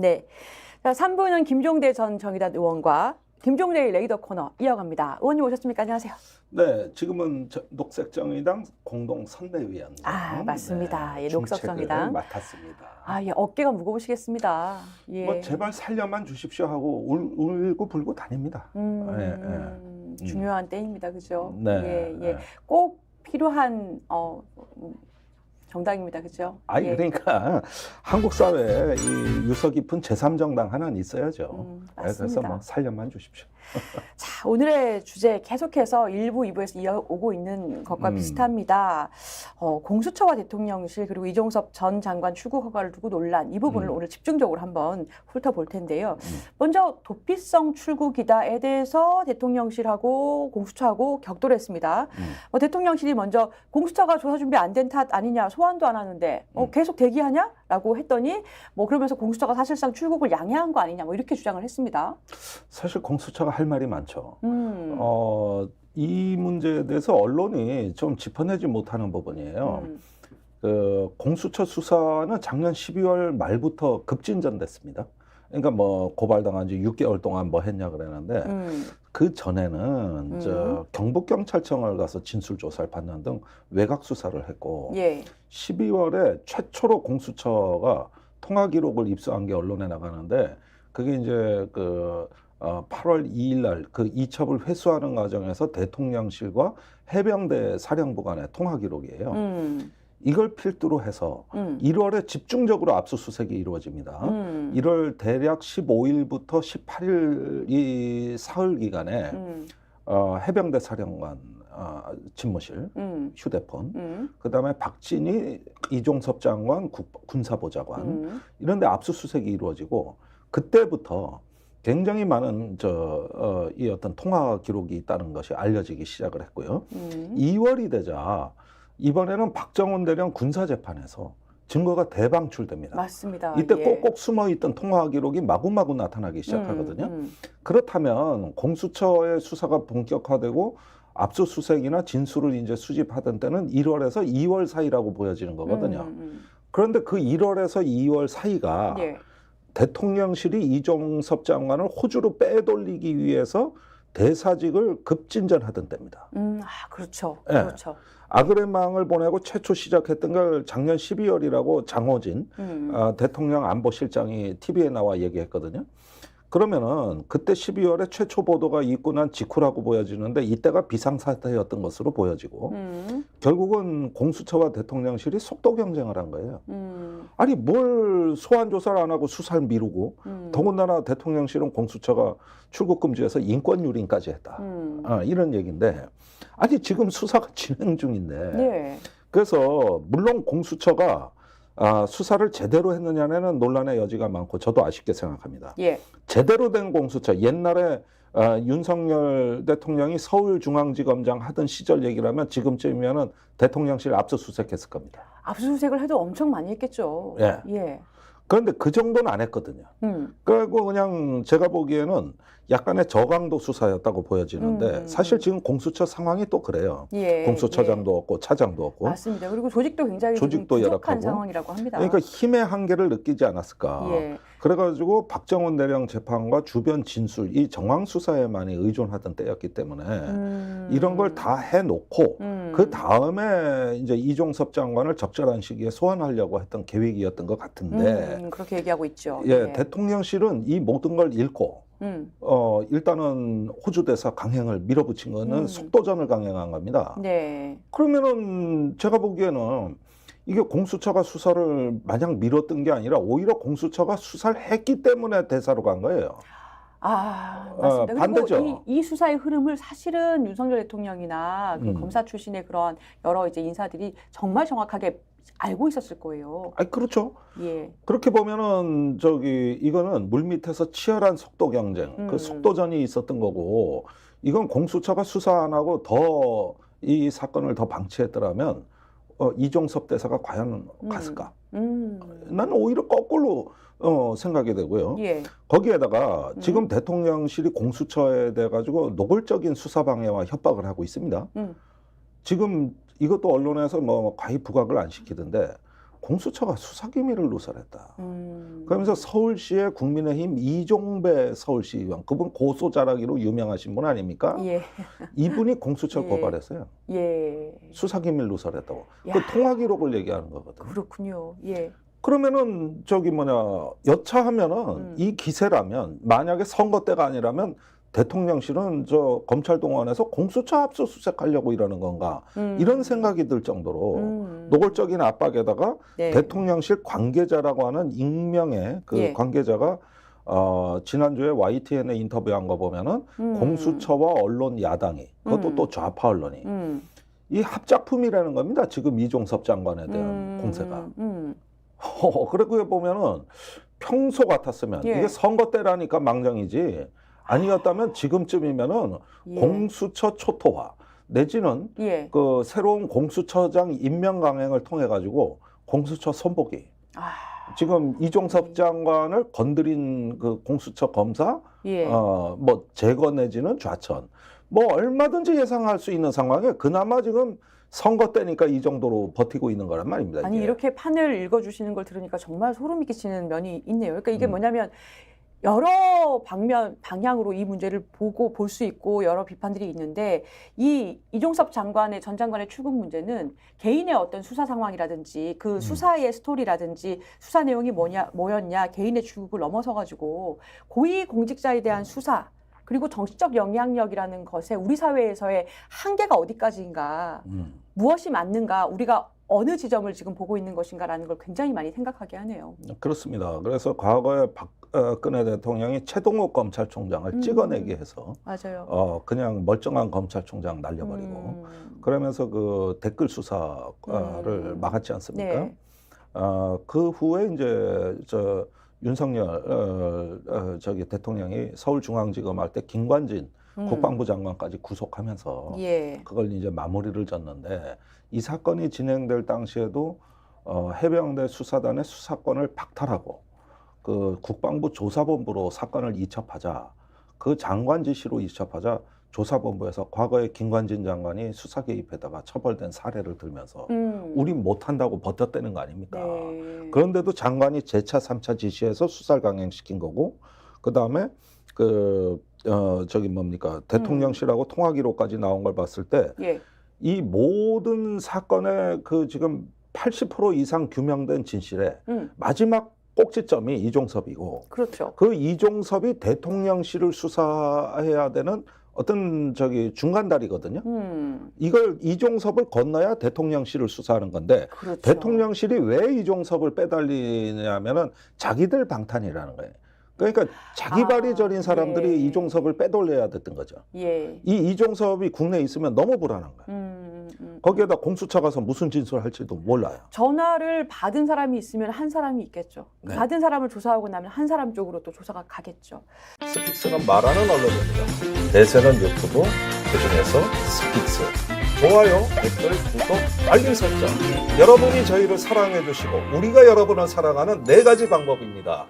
네. 자, 3부는 김종대 전 정의당 의원과 김종대의 레이더 코너 이어갑니다. 의원님 오셨습니까? 안녕하세요. 네, 지금은 녹색정의당 공동선대위원장. 맞습니다. 네, 예, 녹색정의당. 맡았습니다. 예, 어깨가 무거우시겠습니다. 예. 뭐 제발 살려만 주십시오 하고 울고 불고 다닙니다. 중요한 때입니다. 그죠? 네, 예, 예. 네. 꼭 필요한 정당입니다. 그죠? 예. 그러니까 한국 사회에 이 유서 깊은 제3정당 하나는 있어야죠. 그래서 맞습니다. 뭐 살려만 주십시오. 자, 오늘의 주제 계속해서 1부, 2부에서 이어오고 있는 것과 비슷합니다. 공수처와 대통령실 그리고 이종섭 전 장관 출국 허가를 두고 논란 이 부분을 오늘 집중적으로 한번 훑어볼 텐데요. 먼저 도피성 출국이다에 대해서 대통령실하고 공수처하고 격돌을 했습니다. 대통령실이 먼저 공수처가 조사 준비 안 된 탓 아니냐, 소환도 안 하는데 계속 대기하냐? 라고 했더니 그러면서 공수처가 사실상 출국을 양해한 거 아니냐 이렇게 주장을 했습니다. 사실 공수처가 할 말이 많죠. 이 문제에 대해서 언론이 좀 짚어내지 못하는 부분이에요. 그 공수처 수사는 작년 12월 말부터 급진전됐습니다. 그러니까 고발당한 지 6개월 동안 뭐 했냐 그랬는데 그 전에는 경북경찰청을 가서 진술조사를 받는 등 외곽 수사를 했고 12월에 최초로 공수처가 통화 기록을 입수한 게 언론에 나가는데 그게 이제 8월 2일 날 그 이첩을 회수하는 과정에서 대통령실과 해병대 사령부 간의 통화 기록이에요. 이걸 필두로 해서 1월에 집중적으로 압수수색이 이루어집니다. 1월 대략 15일부터 18일 이 사흘 기간에 해병대 사령관 집무실, 휴대폰, 그다음에 박진희 이종섭 장관 군사보좌관 이런 데 압수수색이 이루어지고 그때부터 굉장히 많은 이 어떤 통화 기록이 있다는 것이 알려지기 시작을 했고요. 2월이 되자 이번에는 박정훈 대령 군사재판에서 증거가 대방출됩니다. 맞습니다. 이때 꼭꼭 숨어있던 통화 기록이 마구마구 나타나기 시작하거든요. 그렇다면 공수처의 수사가 본격화되고 압수수색이나 진술을 이제 수집하던 때는 1월에서 2월 사이라고 보여지는 거거든요. 그런데 그 1월에서 2월 사이가 대통령실이 이종섭 장관을 호주로 빼돌리기 위해서 대사직을 급진전하던 때입니다. 그렇죠. 네. 그렇죠. 아그레망을 보내고 최초 시작했던 걸 작년 12월이라고 장호진 대통령 안보실장이 TV에 나와 얘기했거든요. 그러면은 그때 12월에 최초 보도가 있고 난 직후라고 보여지는데 이때가 비상사태였던 것으로 보여지고 결국은 공수처와 대통령실이 속도 경쟁을 한 거예요. 아니 뭘 소환 조사를 안 하고 수사를 미루고 더군다나 대통령실은 공수처가 출국 금지해서 인권 유린까지 했다. 이런 얘기인데 아니 지금 수사가 진행 중인데 그래서 물론 공수처가 수사를 제대로 했느냐는 논란의 여지가 많고 저도 아쉽게 생각합니다. 제대로 된 공수처 옛날에 윤석열 대통령이 서울중앙지검장 하던 시절 얘기라면 지금쯤이면은 대통령실 압수수색했을 겁니다. 압수수색을 해도 엄청 많이 했겠죠. 그런데 그 정도는 안 했거든요. 그리고 그냥 제가 보기에는 약간의 저강도 수사였다고 보여지는데 사실 지금 공수처 상황이 또 그래요. 공수처장도 없고 차장도 없고. 맞습니다. 그리고 조직도 굉장히 부족한 열악하고. 상황이라고 합니다. 그러니까 힘의 한계를 느끼지 않았을까. 그래가지고 박정훈 대령 재판과 주변 진술, 이 정황 수사에 많이 의존하던 때였기 때문에 이런 걸 다 해놓고 그 다음에 이제 이종섭 장관을 적절한 시기에 소환하려고 했던 계획이었던 것 같은데 그렇게 얘기하고 있죠. 대통령실은 이 모든 걸 읽고 일단은 호주 대사 강행을 밀어붙인 거는 속도전을 강행한 겁니다. 그러면은 제가 보기에는 이게 공수처가 수사를 마냥 밀었던 게 아니라 오히려 공수처가 수사를 했기 때문에 대사로 간 거예요. 맞습니다. 반대죠. 그리고 이 수사의 흐름을 사실은 윤석열 대통령이나 그 검사 출신의 그런 여러 이제 인사들이 정말 정확하게 알고 있었을 거예요. 그렇죠. 그렇게 보면은 이거는 물밑에서 치열한 속도 경쟁, 그 속도전이 있었던 거고 이건 공수처가 수사 안 하고 더 이 사건을 더 방치했더라면 이종섭 대사가 과연 갔을까? 나는 오히려 거꾸로 생각이 되고요. 거기에다가 지금 대통령실이 공수처에 대해 가지고 노골적인 수사 방해와 협박을 하고 있습니다. 지금 이것도 언론에서 과히 부각을 안 시키던데 공수처가 수사기밀을 누설했다. 그러면서 서울시의 국민의힘 이종배 서울시의원, 그분 고소자라기로 유명하신 분 아닙니까? 예. 이분이 공수처 예. 고발했어요. 예. 수사기밀 누설했다고. 야. 그 통화기록을 얘기하는 거거든요. 그렇군요. 예. 그러면은 여차하면은 이 기세라면, 만약에 선거 때가 아니라면 대통령실은 저 검찰동원해서 공수처 압수수색하려고 이러는 건가, 이런 생각이 들 정도로 노골적인 압박에다가 네. 대통령실 관계자라고 하는 익명의 그 예. 관계자가 지난주에 YTN에 인터뷰한 거 보면은 공수처와 언론 야당이, 그것도 또 좌파 언론이 이 합작품이라는 겁니다. 지금 이종섭 장관에 대한 공세가. 그러고 보면은 평소 같았으면, 예. 이게 선거 때라니까 망정이지, 아니었다면 지금쯤이면은 예. 공수처 초토화 내지는 예. 그 새로운 공수처장 임명 강행을 통해 가지고 공수처 손보기. 지금 이종섭 장관을 건드린 그 공수처 검사 예. 뭐 제거 내지는 좌천, 뭐 얼마든지 예상할 수 있는 상황에 그나마 지금 선거 때니까 이 정도로 버티고 있는 거란 말입니다. 아니 이게. 이렇게 판을 읽어주시는 걸 들으니까 정말 소름이 끼치는 면이 있네요. 그러니까 이게 뭐냐면 여러 방향으로 이 문제를 볼 수 있고 여러 비판들이 있는데, 이종섭 장관의 전 장관의 출국 문제는 개인의 어떤 수사 상황이라든지 그 수사의 스토리라든지 수사 내용이 뭐였냐 개인의 출국을 넘어서 가지고 고위 공직자에 대한 수사, 그리고 정치적 영향력이라는 것에 우리 사회에서의 한계가 어디까지인가, 무엇이 맞는가, 우리가 어느 지점을 지금 보고 있는 것인가라는 걸 굉장히 많이 생각하게 하네요. 그렇습니다. 그래서 과거에 박근혜 대통령이 최동욱 검찰총장을 찍어내기 해서 맞아요. 그냥 멀쩡한 검찰총장 날려버리고 그러면서 그 댓글 수사를 막았지 않습니까? 네. 그 후에 이제 윤석열 대통령이 서울중앙지검 할 때 김관진 국방부 장관까지 구속하면서 예. 그걸 이제 마무리를 졌는데, 이 사건이 진행될 당시에도 해병대 수사단의 수사권을 박탈하고 그 국방부 조사본부로 사건을 이첩하자, 그 장관 지시로 이첩하자 조사본부에서 과거에 김관진 장관이 수사 개입에다가 처벌된 사례를 들면서 우린 못한다고 버텼다는 거 아닙니까? 네. 그런데도 장관이 재차 3차 지시해서 수사를 강행시킨 거고, 그 다음에 대통령실하고 통화 기록까지 나온 걸 봤을 때 이 예. 모든 사건의 그 지금 80% 이상 규명된 진실의 마지막 꼭지점이 이종섭이고, 그렇죠. 그 이종섭이 대통령실을 수사해야 되는 어떤 중간다리거든요. 이걸 이종섭을 건너야 대통령실을 수사하는 건데, 그렇죠. 대통령실이 왜 이종섭을 빼달리냐면은 자기들 방탄이라는 거예요. 그러니까 자기 발이 저린 사람들이 예. 이종섭을 빼돌려야 됐던 거죠. 예. 이 이종섭이 국내에 있으면 너무 불안한 거예요. 거기에다 공수처 가서 무슨 진술을 할지도 몰라요. 전화를 받은 사람이 있으면 한 사람이 있겠죠. 네. 받은 사람을 조사하고 나면 한 사람 쪽으로 또 조사가 가겠죠. 스픽스는 말하는 언론입니다. 대세는 유튜브, 그중에서 스픽스. 좋아요, 댓글, 구독, 알림 설정. 여러분이 저희를 사랑해 주시고 우리가 여러분을 사랑하는 4가지 방법입니다.